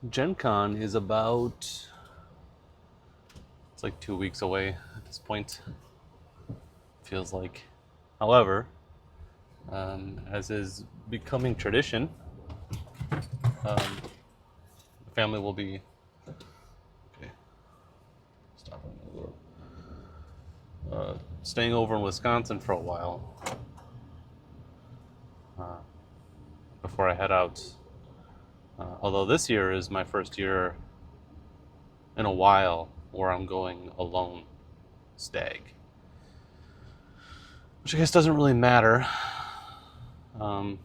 GenCon is it's like 2 weeks away at this point, feels like. However, as is becoming tradition, the family will be okay, stopping a little, staying over in Wisconsin for a while uh, before I head out. Although this year is my first year in a while where I'm going alone stag, which I guess doesn't really matter. Um,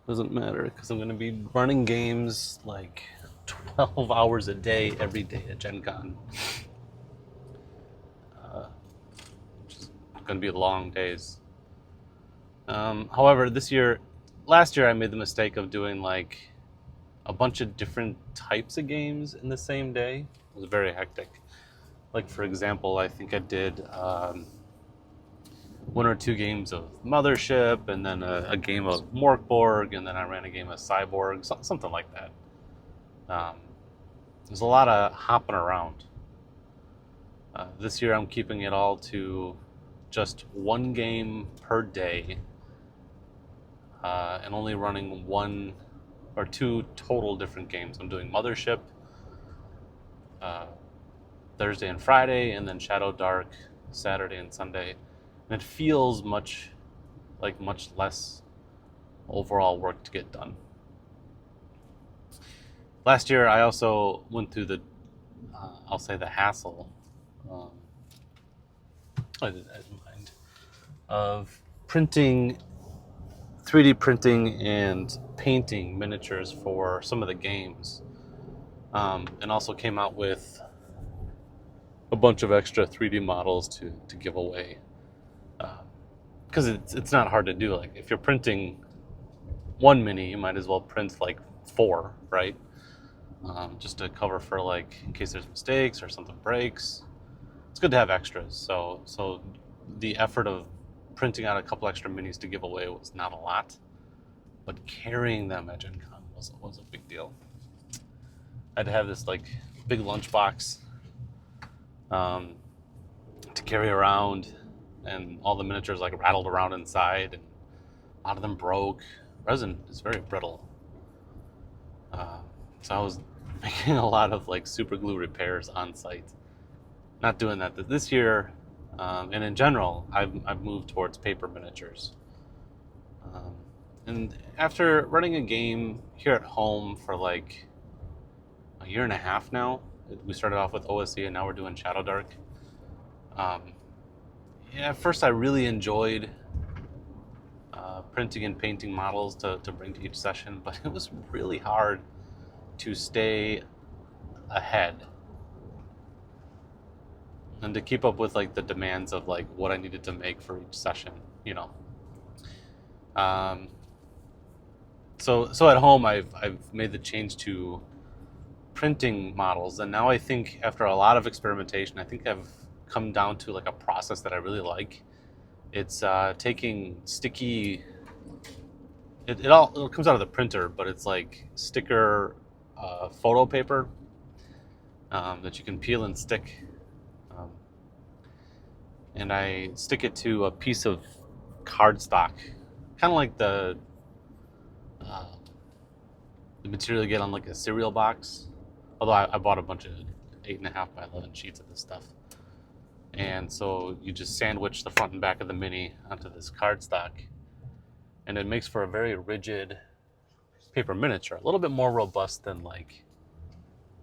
doesn't matter because I'm going to be running games like 12 hours a day every day at Gen Con, which is going to be long days. However, last year I made the mistake of doing like a bunch of different types of games in the same day. It was very hectic. Like, for example, I think I did one or two games of Mothership, and then a game of Morkborg, and then I ran a game of Cyborg, something like that. There's a lot of hopping around. This year I'm keeping it all to just one game per day, and only running one or two total different games. I'm doing Mothership Thursday and Friday, and then Shadow Dark Saturday and Sunday. And it feels much less overall work to get done. Last year, I also went through I'll say the hassle, I didn't mind, of 3D printing and painting miniatures for some of the games, and also came out with a bunch of extra 3D models to give away. Because it's not hard to do. Like, if you're printing one mini, you might as well print like four, right? Just to cover for, like, in case there's mistakes or something breaks. It's good to have extras. So the effort of printing out a couple extra minis to give away was not a lot, but carrying them at Gen Con was a big deal. I had to have this like big lunchbox to carry around, and all the miniatures like rattled around inside, and a lot of them broke. Resin is very brittle, so I was making a lot of like super glue repairs on site. Not doing that this year, and in general, I've moved towards paper miniatures. And after running a game here at home for like a year and a half now, we started off with OSE and now we're doing Shadow Dark. Yeah, at first I really enjoyed printing and painting models to bring to each session, but it was really hard to stay ahead and to keep up with like the demands of like what I needed to make for each session, you know. So at home I've made the change to printing models, and now I think after a lot of experimentation, I think I've come down to like a process that I really like. It's taking sticky. It comes out of the printer, but it's like sticker photo paper that you can peel and stick, and I stick it to a piece of cardstock, kind of like the material you get on like a cereal box. Although I bought a bunch of 8.5 by 11 sheets of this stuff. And so you just sandwich the front and back of the mini onto this cardstock, and it makes for a very rigid paper miniature, a little bit more robust than like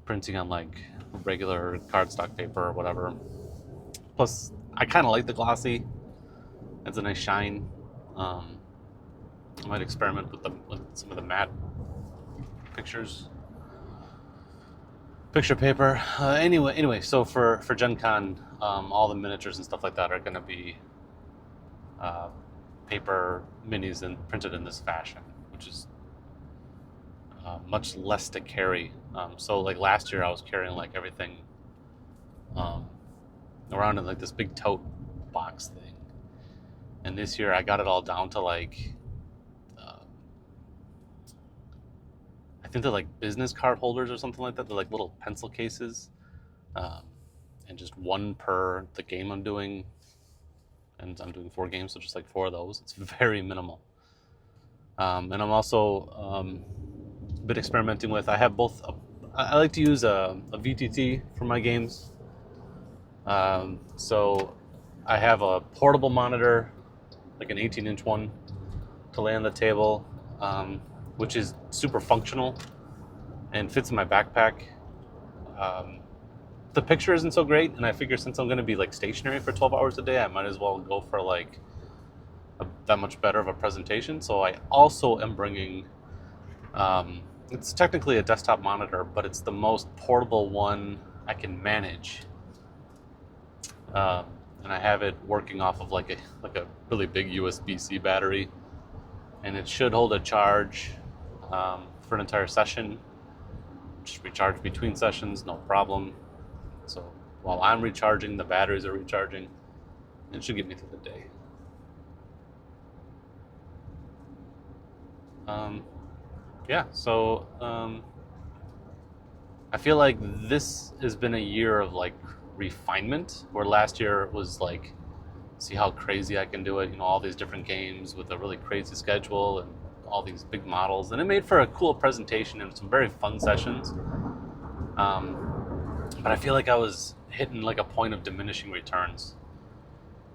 printing on like regular cardstock paper or whatever. Plus, I kind of like the glossy. It's a nice shine. I might experiment with some of the matte picture paper. Anyway, so for Gen Con, all the miniatures and stuff like that are going to be paper minis and printed in this fashion, which is much less to carry. So like last year I was carrying like everything around in like this big tote box thing, and this year I got it all down to like I think they're like business card holders or something like that. They're like little pencil cases, um, and just one per the game I'm doing. And I'm doing 4 games, so just like 4 of those. It's very minimal. And I'm also been experimenting with. I have both. I like to use a VTT for my games. So I have a portable monitor, like an 18-inch one, to lay on the table, which is super functional and fits in my backpack. The picture isn't so great, and I figure since I'm going to be like stationary for 12 hours a day, I might as well go for like that much better of a presentation. So I also am bringing, it's technically a desktop monitor, but it's the most portable one I can manage. And I have it working off of like a really big USB-C battery, and it should hold a charge for an entire session. Just recharge between sessions, no problem. So while I'm recharging, the batteries are recharging. It should get me through the day. So I feel like this has been a year of like refinement, where last year was like, see how crazy I can do it, all these different games with a really crazy schedule and all these big models, and it made for a cool presentation and some very fun sessions. But I feel like I was hitting like a point of diminishing returns.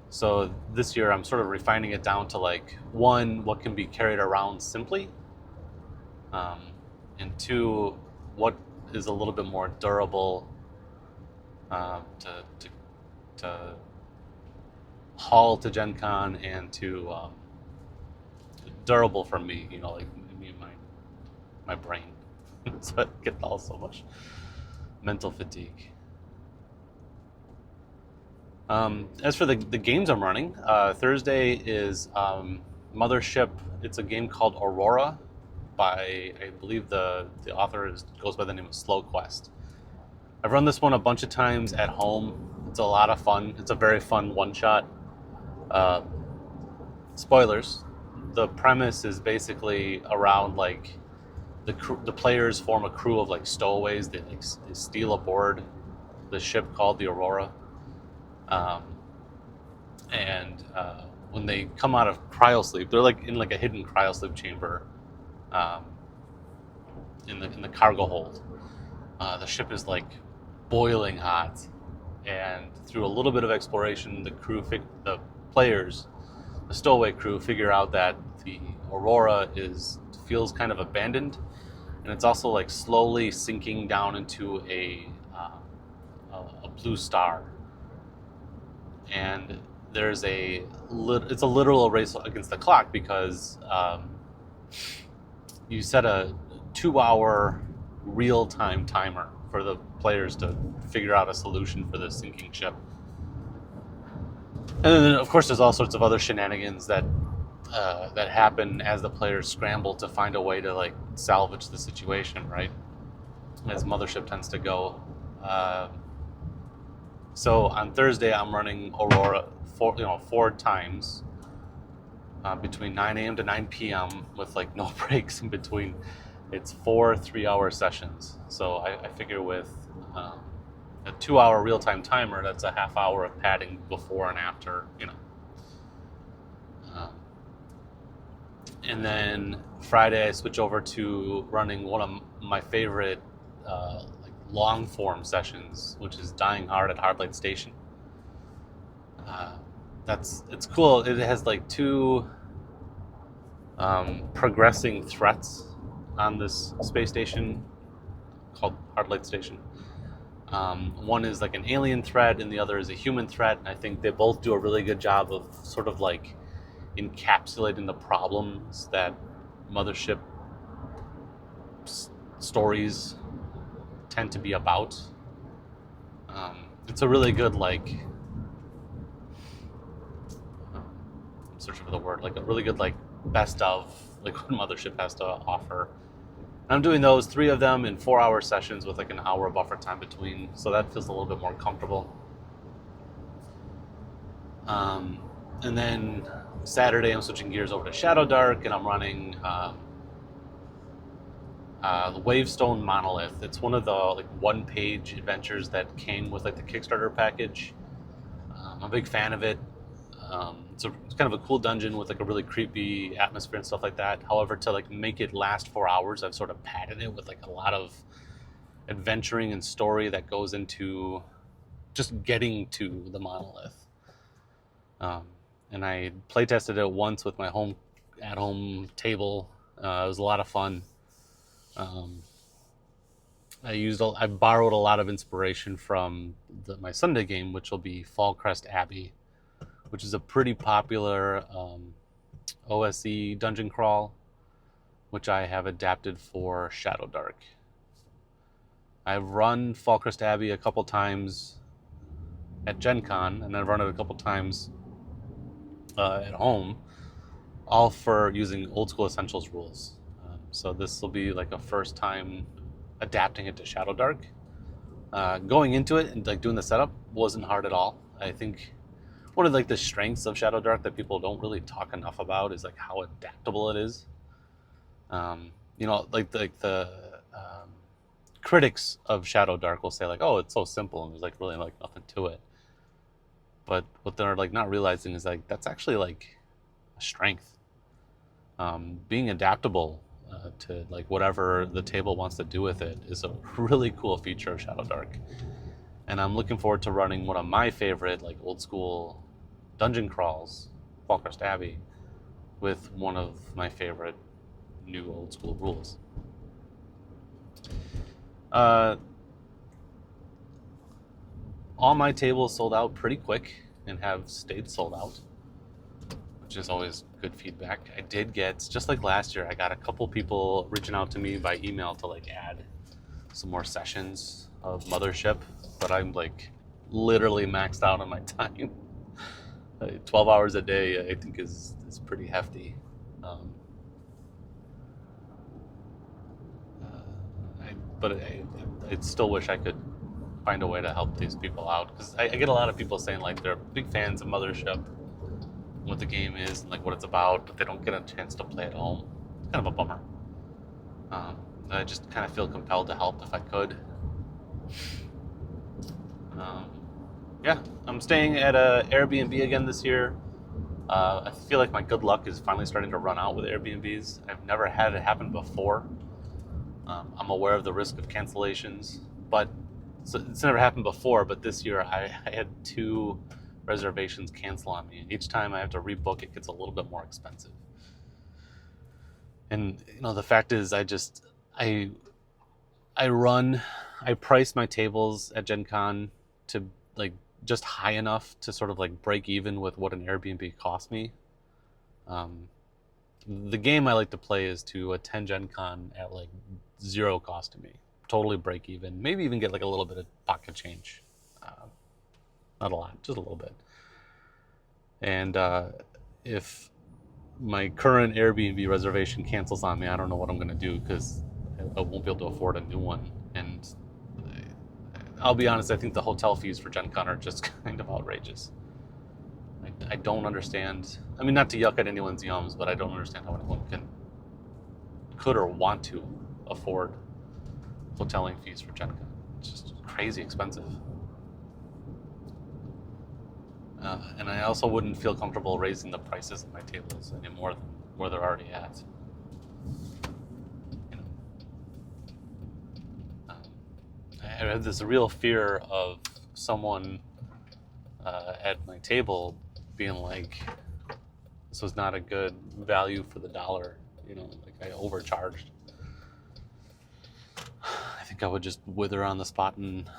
So this year I'm sort of refining it down to like, 1, what can be carried around simply, and 2, what is a little bit more durable to haul to GenCon, and to durable for me, like me and my brain. So I get all so much mental fatigue. As for the games I'm running, Thursday is Mothership. It's a game called Aurora by, I believe the author goes by the name of Slow Quest. I've run this one a bunch of times at home. It's a lot of fun. It's a very fun one-shot. Spoilers. The premise is basically around like the players form a crew of like stowaways. They steal aboard the ship called the Aurora, and when they come out of cryosleep, they're like in like a hidden cryosleep chamber in the cargo hold. The ship is like boiling hot, and through a little bit of exploration, the players, the stowaway crew, figure out that the Aurora feels kind of abandoned, and it's also like slowly sinking down into a blue star. And there's it's a literal race against the clock, because you set a 2-hour real-time timer for the players to figure out a solution for the sinking ship. And then, of course, there's all sorts of other shenanigans that happen as the players scramble to find a way to like salvage the situation, right? As Mothership tends to go. So on Thursday, I'm running Aurora 4 times between 9 a.m. to 9 p.m. with like no breaks in between. It's 4 3-hour sessions. So I figure with a 2-hour real-time timer, that's a half hour of padding before and after, And then Friday, I switch over to running one of my favorite long form sessions, which is Dying Hard at Hardlight Station. It's cool. It has like 2 progressing threats on this space station called Hardlight Station. One is like an alien threat, and the other is a human threat. And I think they both do a really good job of sort of like encapsulating the problems that Mothership stories tend to be about. It's a really good I'm searching for the word, like a really good best of like what Mothership has to offer. And I'm doing those 3 of them in 4-hour sessions with like an hour buffer time between, so that feels a little bit more comfortable. And then Saturday, I'm switching gears over to Shadow Dark, and I'm running the Wavestone Monolith. It's one of the like one-page adventures that came with like the Kickstarter package. I'm a big fan of it. It's kind of a cool dungeon with like a really creepy atmosphere and stuff like that. However, to like make it last 4 hours, I've sort of padded it with like a lot of adventuring and story that goes into just getting to the monolith. And I play tested it once with my at-home table. It was a lot of fun. I borrowed a lot of inspiration from my Sunday game, which will be Fallcrest Abbey, which is a pretty popular OSE dungeon crawl, which I have adapted for Shadow Dark. I've run Fallcrest Abbey a couple times at GenCon, and I've run it a couple times at home, all for using Old School Essentials rules. So this will be like a first time adapting it to Shadow Dark. Going into it and like doing the setup wasn't hard at all. I think one of like the strengths of Shadow Dark that people don't really talk enough about is like how adaptable it is. Like the critics of Shadow Dark will say like, oh, it's so simple and there's like really like nothing to it. But what they're like not realizing is like that's actually like a strength. Being adaptable to like whatever the table wants to do with it is a really cool feature of Shadow Dark. And I'm looking forward to running one of my favorite like old school dungeon crawls, Fallcrest Abbey, with one of my favorite new old school rules. All my tables sold out pretty quick and have stayed sold out, which is always good feedback. I did get, just like last year, I got a couple people reaching out to me by email to like add some more sessions of Mothership, but I'm like literally maxed out on my time. 12 hours a day, I think is pretty hefty. I still wish I could find a way to help these people out, because I get a lot of people saying like they're big fans of Mothership, what the game is and like what it's about, but they don't get a chance to play at home. It's kind of a bummer. I just kind of feel compelled to help if I could. I'm staying at a Airbnb again this year. I feel like my good luck is finally starting to run out with Airbnbs. I've never had it happen before. I'm aware of the risk of cancellations, but it's never happened before. But this year I had 2 reservations cancel on me, and each time I have to rebook, it gets a little bit more expensive. And the fact is, I price my tables at GenCon to like just high enough to sort of like break even with what an Airbnb cost me. The game I like to play is to attend GenCon at like 0 cost to me, totally break even, maybe even get like a little bit of pocket change. Not a lot, just a little bit. And if my current Airbnb reservation cancels on me, I don't know what I'm going to do, because I won't be able to afford a new one. And I'll be honest, I think the hotel fees for GenCon are just kind of outrageous. I don't understand. I mean, not to yuck at anyone's yums, but I don't understand how anyone could or want to afford hoteling fees for GenCon. It's just crazy expensive. And I also wouldn't feel comfortable raising the prices of my tables any more than where they're already at. I have this real fear of someone at my table being like, this was not a good value for the dollar, like I overcharged. I think I would just wither on the spot, and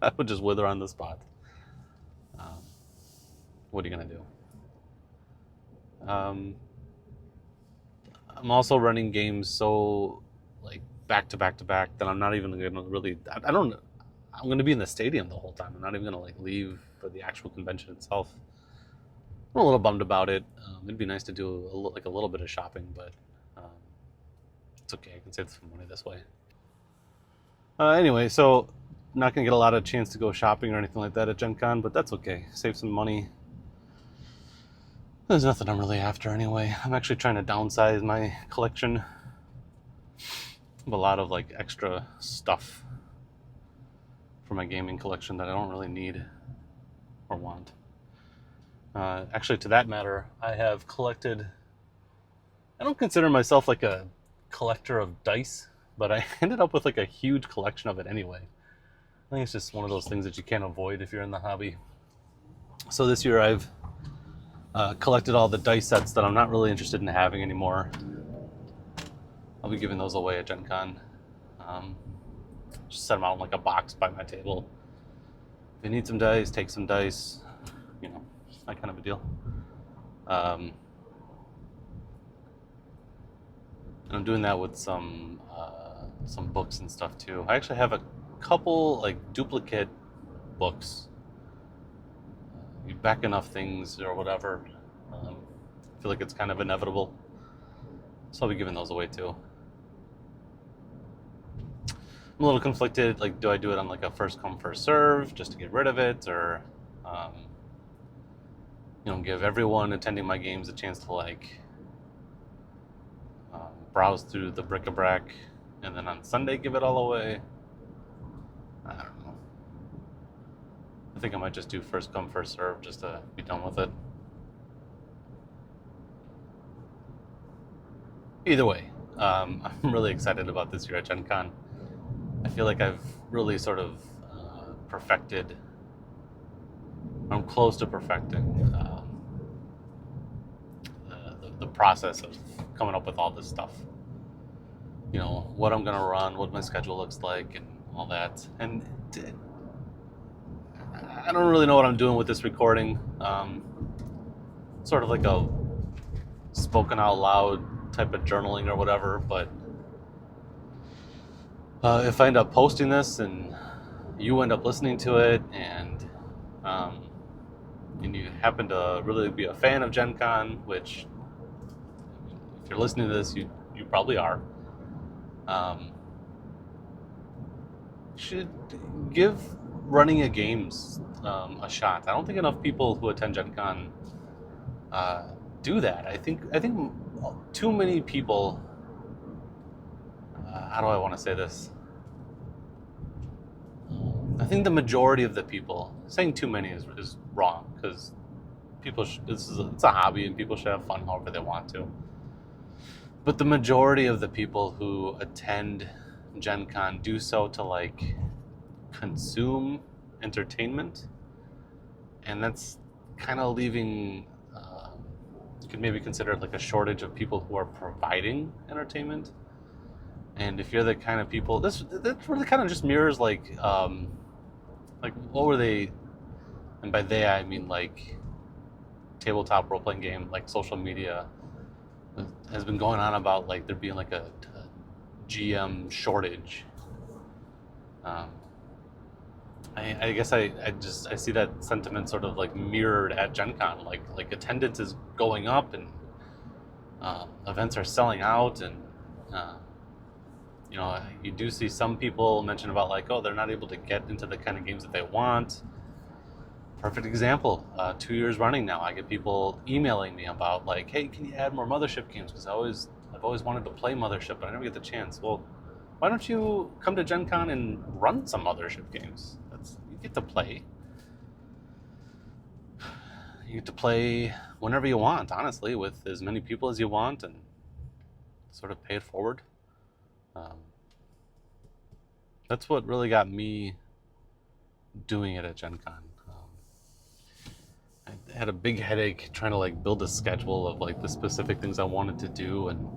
I would just wither on the spot. What are you gonna do? I'm also running games so like back to back to back that I'm not even gonna really. I'm gonna be in the stadium the whole time. I'm not even gonna like leave for the actual convention itself. I'm a little bummed about it. It'd be nice to do a little bit of shopping, but it's okay. I can save some money this way. Anyway, so not gonna get a lot of chance to go shopping or anything like that at GenCon, but that's okay. Save some money. There's nothing I'm really after anyway. I'm actually trying to downsize my collection. have a lot of like extra stuff for my gaming collection that I don't really need or want. Actually, to that matter, I have collected. I don't consider myself like a collector of dice, but I ended up with like a huge collection of it anyway. I think it's just one of those things that you can't avoid if you're in the hobby. So this year I've collected all the dice sets that I'm not really interested in having anymore. I'll be giving those away at GenCon. Just set them out in like a box by my table. If you need some dice, take some dice. You know, that kind of a deal. And I'm doing that with some books and stuff too. I actually have a couple like duplicate books. You back enough things or whatever. I feel like it's kind of inevitable. So I'll be giving those away too. I'm a little conflicted. Like, do I do it on like a first come first serve just to get rid of it, or give everyone attending my games a chance to like browse through the bric-a-brac, and then on Sunday give it all away? I don't know. I think I might just do first come first serve just to be done with it. Either way, I'm really excited about this year at GenCon. I feel like I've really sort of perfected. I'm close to perfecting the process of coming up with all this stuff. What I'm gonna run, what my schedule looks like, and all that. And I don't really know what I'm doing with this recording. Sort of like a spoken out loud type of journaling or whatever, but if I end up posting this and you end up listening to it, and you happen to really be a fan of GenCon, which if you're listening to this, you probably are, should give running a games a shot. I don't think enough people who attend GenCon do that. I think too many people. How do I want to say this? I think the majority of the people, saying too many is wrong, because it's a hobby and people should have fun however they want to. But the majority of the people who attend GenCon do so to like consume entertainment, and that's kind of leaving. You could maybe consider it like a shortage of people who are providing entertainment. And if you're the kind of people, that really kind of just mirrors like what were they? And by they I mean like tabletop role playing game, like social media has been going on about like there being like a GM shortage. I guess I see that sentiment sort of like mirrored at GenCon, like attendance is going up and events are selling out, and you do see some people mention about like, oh, they're not able to get into the kind of games that they want. Perfect example, 2 years running now, I get people emailing me about like, hey, can you add more Mothership games? Because I've always wanted to play Mothership, but I never get the chance. Well, why don't you come to GenCon and run some Mothership games? You get to play. You get to play whenever you want, honestly, with as many people as you want, and sort of pay it forward. That's what really got me doing it at GenCon. I had a big headache trying to like build a schedule of like the specific things I wanted to do, and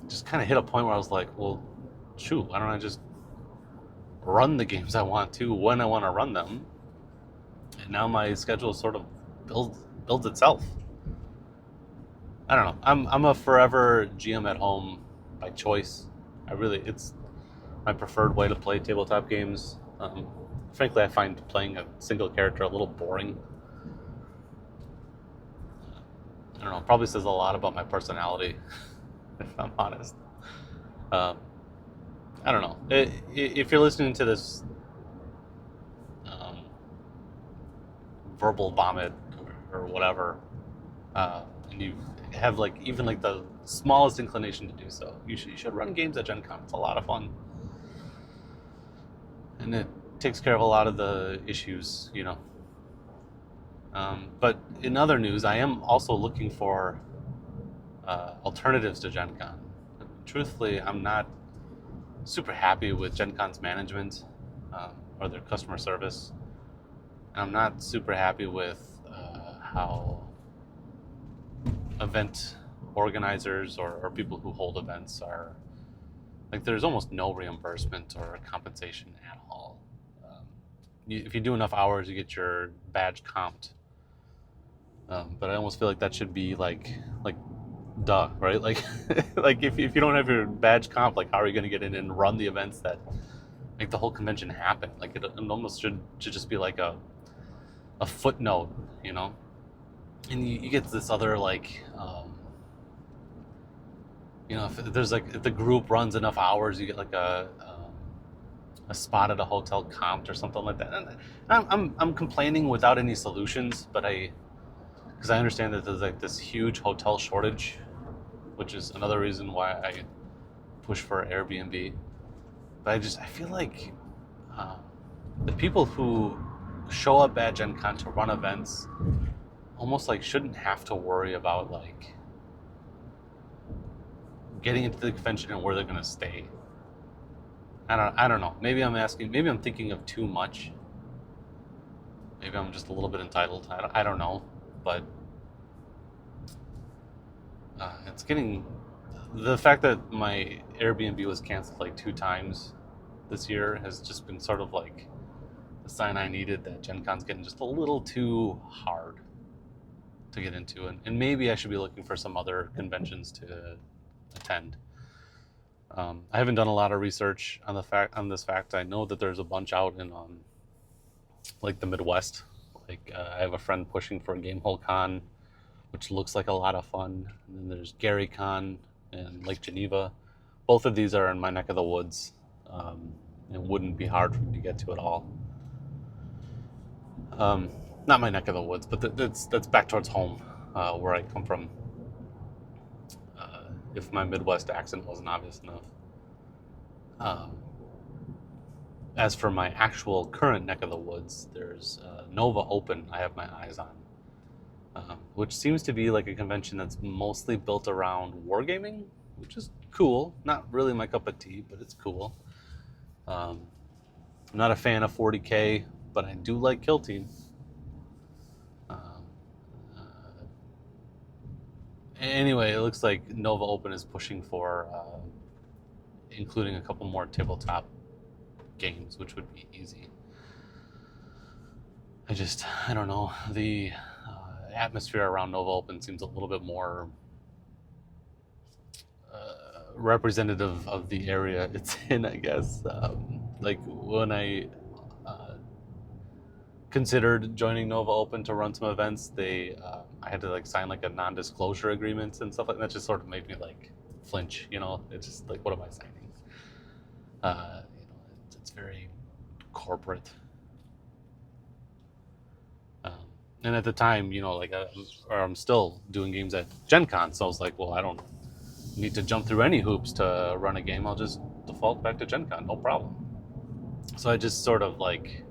just kind of hit a point where I was like, well, shoot, why don't I just run the games I want to when I want to run them? And now my schedule sort of builds itself. I don't know. I'm a forever GM at home by choice. It's my preferred way to play tabletop games. Frankly, I find playing a single character a little boring. I don't know. It probably says a lot about my personality, if I'm honest. I don't know. If you're listening to this verbal vomit or whatever, and you have like even like the smallest inclination to do so, you should run games at GenCon. It's a lot of fun, and it takes care of a lot of the issues, you know. But in other news, I am also looking for alternatives to GenCon. Truthfully, I'm not super happy with GenCon's management or their customer service, and I'm not super happy with how event organizers or people who hold events are, like, there's almost no reimbursement or compensation at all. If you do enough hours, you get your badge comped. But I almost feel like that should be like duh, right? Like, like if you don't have your badge comp, like, how are you going to get in and run the events that make the whole convention happen? Like, it almost should just be like a footnote, you know. And you get this other, like, you know, if the group runs enough hours, you get like a spot at a hotel comped or something like that. And I'm complaining without any solutions, but because I understand that there's like this huge hotel shortage, which is another reason why I push for Airbnb. But I feel like the people who show up at GenCon to run events almost like shouldn't have to worry about like getting into the convention and where they're going to stay. I don't know. Maybe I'm thinking of too much. Maybe I'm just a little bit entitled. I don't know. But it's getting, the fact that my Airbnb was canceled like 2 times this year has just been sort of like the sign I needed that GenCon's getting just a little too hard to get into, and maybe I should be looking for some other conventions to attend. I haven't done a lot of research on this fact. I know that there's a bunch out in like the Midwest. Like I have a friend pushing for Gamehole Con, which looks like a lot of fun. And then there's GaryCon in Lake Geneva. Both of these are in my neck of the woods. It wouldn't be hard for me to get to at all. Not my neck of the woods, but that's back towards home, where I come from. If my Midwest accent wasn't obvious enough. As for my actual current neck of the woods, there's Nova Open I have my eyes on, which seems to be like a convention that's mostly built around wargaming, which is cool. Not really my cup of tea, but it's cool. I'm not a fan of 40K, but I do like Kill Team. Anyway, it looks like Nova Open is pushing for including a couple more tabletop games, which would be easy. I don't know. The atmosphere around Nova Open seems a little bit more representative of the area it's in, I guess. Like when I considered joining Nova Open to run some events, I had to like sign like a non-disclosure agreement and stuff like that. Just sort of made me like flinch, you know. It's just like, what am I signing? You know, it's very corporate. And at the time, you know, like I'm still doing games at GenCon, so I was like, well, I don't need to jump through any hoops to run a game. I'll just default back to GenCon, no problem. So I just sort of like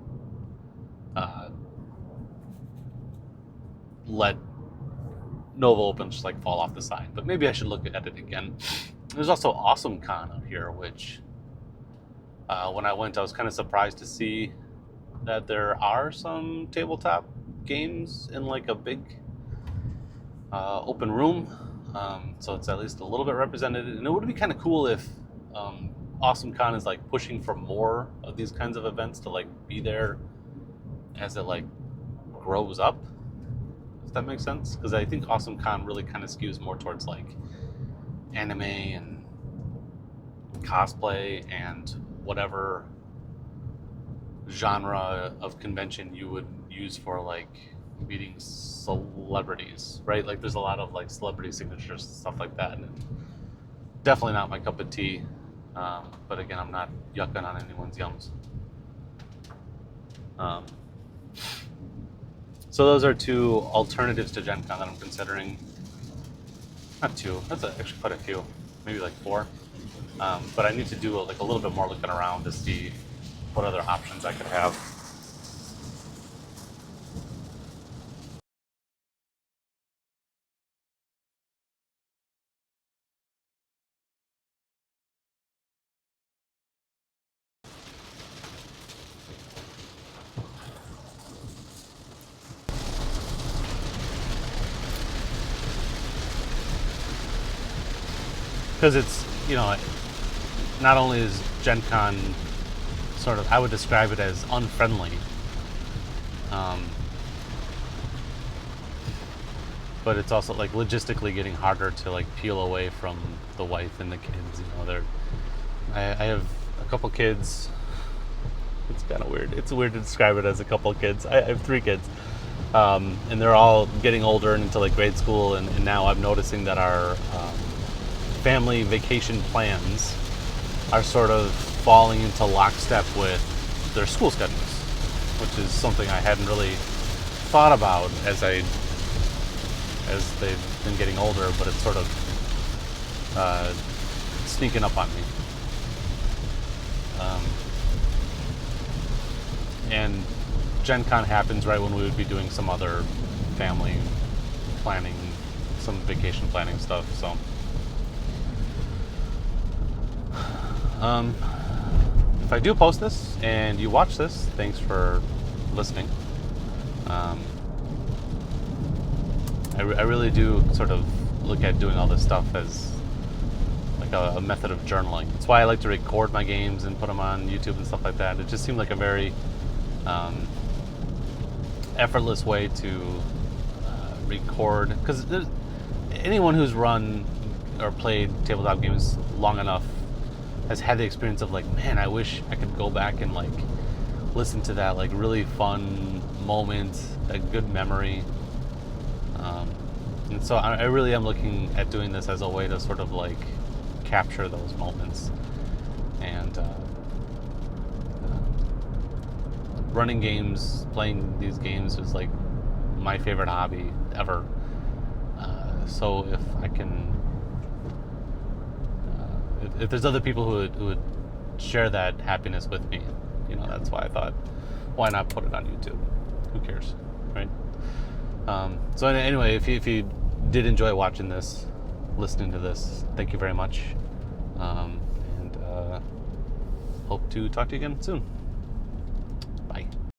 let Nova Open just like fall off the side. But maybe I should look at it again. There's also Awesome Con out here, which when I went, I was kind of surprised to see that there are some tabletop games in like a big open room. So it's at least a little bit represented. And it would be kind of cool if Awesome Con is like pushing for more of these kinds of events to like be there as it like grows up. Does that make sense? Because I think Awesome Con really kind of skews more towards like anime and cosplay and whatever genre of convention you would use for like meeting celebrities, right? Like there's a lot of like celebrity signatures and stuff like that, and definitely not my cup of tea. But again, I'm not yucking on anyone's yums. So those are 2 alternatives to GenCon that I'm considering. not two. That's actually quite a few, maybe like four. But I need to do like a little bit more looking around to see what other options I could have. Because it's, not only is GenCon sort of, I would describe it as unfriendly, um, but it's also like logistically getting harder to like peel away from the wife and the kids. I have a couple kids. It's kind of weird. It's weird to describe it as a couple kids. I have 3 kids, and they're all getting older and into like grade school. And now I'm noticing that our family vacation plans are sort of falling into lockstep with their school schedules, which is something I hadn't really thought about as they've been getting older, but it's sort of sneaking up on me. And Gen Con happens right when we would be doing some other family planning, some vacation planning stuff. So, if I do post this and you watch this, thanks for listening. I really do sort of look at doing all this stuff as like a method of journaling. It's why I like to record my games and put them on YouTube and stuff like that. It just seemed like a very effortless way to record, because anyone who's run or played tabletop games long enough has had the experience of like, man, I wish I could go back and like listen to that like really fun moment, that good memory. And so I really am looking at doing this as a way to sort of like capture those moments. And running games, playing these games is like my favorite hobby ever. So if I can, if there's other people who would share that happiness with me, that's why I thought, why not put it on YouTube? Who cares, right? So anyway, if you did enjoy watching this, listening to this, thank you very much, and hope to talk to you again soon.